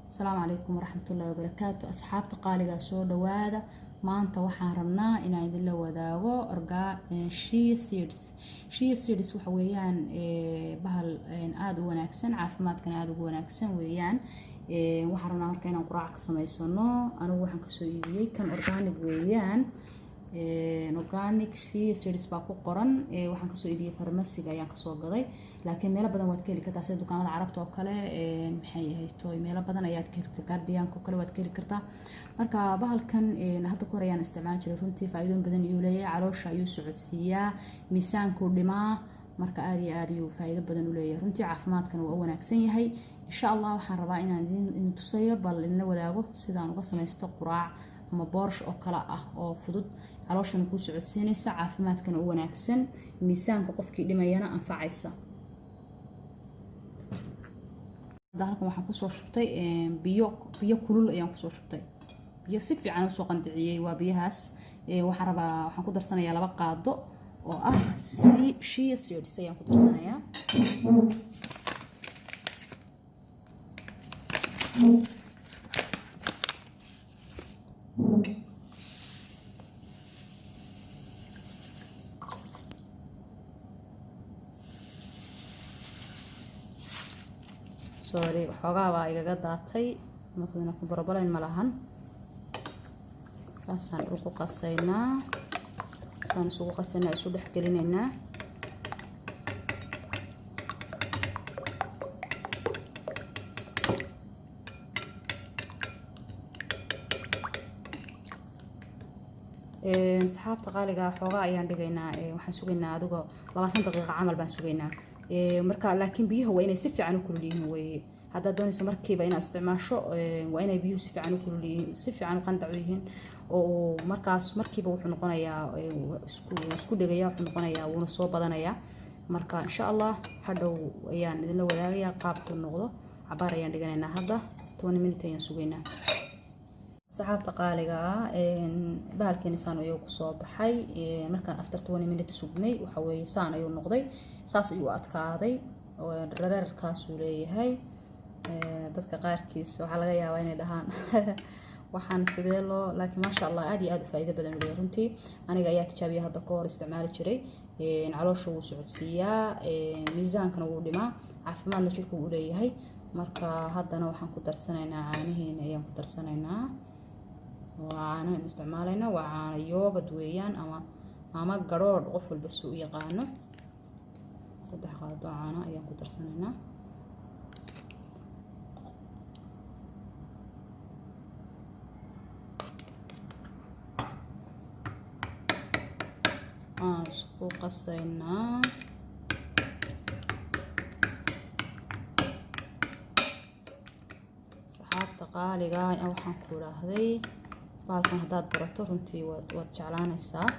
السلام عليكم ورحمة الله وبركاته. أصحاب تقاليقا سو دوادا maanta waxaan rabnaa inaan idin la wadaago shea seeds waxa weeyaan bahal aad u wanaagsan caafimaadkana aad ugu wanaagsan weeyaan waxaan rabnaa marka inaan quraac ka sameysano anigu waxaan ka soo iibiyay kan organic weeyaan organic shea seeds baa ku qoran waxaan ka soo iibiyay farmasiga ayaan ka soo gaday laakiin meelo badan waad ka heli kartaa sida dukaamada carabta oo kale maxay ahayto meelo badan ayaad ka heli kartaa Guardian oo kale waad ka heli kartaa marka bahalkan hadda ku horeyaan isticmaal jiray runtii faa'iido badan ayuu leeyahay caloosha ayuu socodsiiyaa miisaanku dhimaa marka aad iyo aad ayuu faa'iido badan u leeyahay runtii caafimaadkana waa wanaagsan yahay insha Allah waxaan rabaa inaan idin tusayo bal idin wadaago sidaan uga samaysto quraac ama boorash oo kala ah oo fudud calooshana ku socodsiinaysa caafimaadkana u wanaagsan miisaanka qofkii dhimayana anfacaysa halkan waxaan ku soo shubtay biyo kulul ayaan ku soo shubtay biyo si fiican u soo qandiciyay waa biyahaas waxaan ku darsanayaa 2 qaado oo ah shea seeds ayaan ku darsanayaa sorry waxoogaa baa igaga daatay markana ku barbarayn malahan saan ugu qasaynaa saan isugu qasaynaa isu dhex gelinaynaa saxaabta qaaliga xoogaa ayaan dhigaynaa waxaan sugaynaa adiga 20 daqiiqo camal baan sugaynaa marka laakiin biyaha waa inay si fiican u kululiyeen way hadda doonayso markiiba inaad isticmaasho waa inay biyuhu si fiican u kululiyeen si fiican u qandac yihiin oo markaas markiiba wuxuu noqonayaa isku dhigaya wuxuu noqonayaa wuuna soo badanayaa marka insha Allah hadhow ayaan idin la wadaagayaa qaabku noqdo cabaar ayaan dhiganaynaa hadda 20 minutes ayaan sugaynaa saxaabta qaaliga bahalkeena saan ayuu ku soo baxay marka after 20 minutes sugnay waxa weeye saan ayuu noqday saas ayuu adkaaday oo rararkaas uu leeyahay dadka qaarkiis waxa laga yaabaa inay dhahaan waxaan sidee loo laakiin ma sha Allah aad iyo aad u faa'iido badan u leeyahay runtii aniga ayaa tijaabiyay hadda ka hor isticmaali jiray caloosha wuu socodsiiyaa miisaankana wuu dhimaa caafimaadna jirku u leeyahay marka haddana waxaan ku darsanaynaa caanaheena ayaan ku darsanaynaa waana isticmaalayna waa caano yogurt weeyaan ama garood qof walba soo yaqaano 3 qaado caano ayaan ku darsanaynaa isku qasaynaa saxaabta qaaliga waxaan ku raahday baalkan hadaad barato runtii waad jeclaanaysaa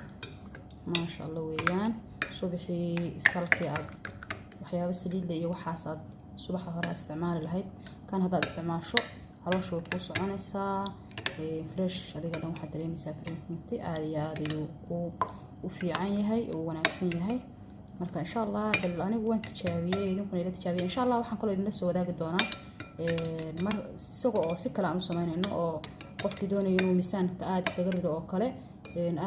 ma sha Allah weeyaan subaxii iskalkii aad waxyaabo saliid iyo waxaas aad subaxa hore isticmaali lahayd kan hadaad isticmaasho caloosha way ku soconaysaa fresh adiga dhan waxa dareemaysaa fresh aad iyo aad ayuu u fiican yahay oo wanaagsan yahay marka insha Allah bal anigu waan tijaabiyay idinkuna ila tijaabiyay insha Allah waxaan kale idin soo wadaagi doonaa mar isagoo si kala aan u sameynayno oo qofkii doonayo inuu miisaanka aad isaga rido oo kale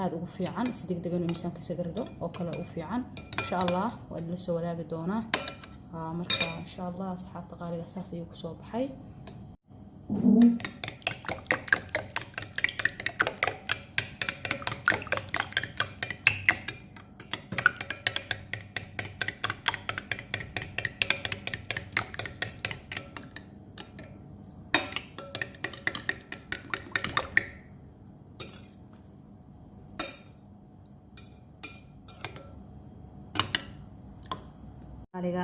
aad ugu fiican si degdeg ah miisaanka isaga rido oo kale u fiican insha Allah waa idin soo wadaagi doonaa marka insha Allah asxaabta qaaliga saas ayuu ku soo baxay qaaliga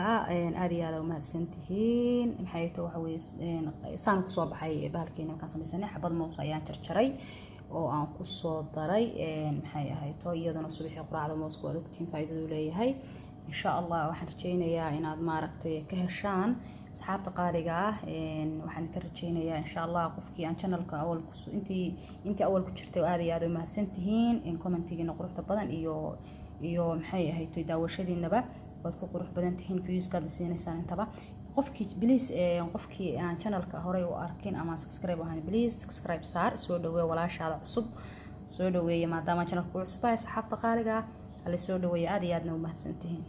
aad iyo aad u mahadsantihiin maxay tahay waxa weeye saan ku soo baxay bahalkeena markaan samaysanay xabad moos ayaan jarjaray oo aan ku soo daray maxay ahayd iyadana subaxii quraacda moosku aad ogtiin faa'iidadu leeyahay insha Allah waxaan rajaynayaa inaad maaragtay ka heshaan asxaabta qaaliga waxaan ka rajaynayaa insha Allah qofkii aan channelka awal ku intii awal ku jirtay aad iyo aad u mahadsantihiin in commentigiina quruxda badan iyo maxay ahayd daawashadiinaba waad ku qurux badan tihiin views ka siinaysan intaba qofkii please qofkii aan channelka hore u arkin ama subscribe ahaan please subscribe saar soo dhaweey walaashaada cusub soo dhaweey maadaama channelku cusub ay saxaabta qaaliga ah la soo dhaweey aad iyo aadna u mahadsantihiin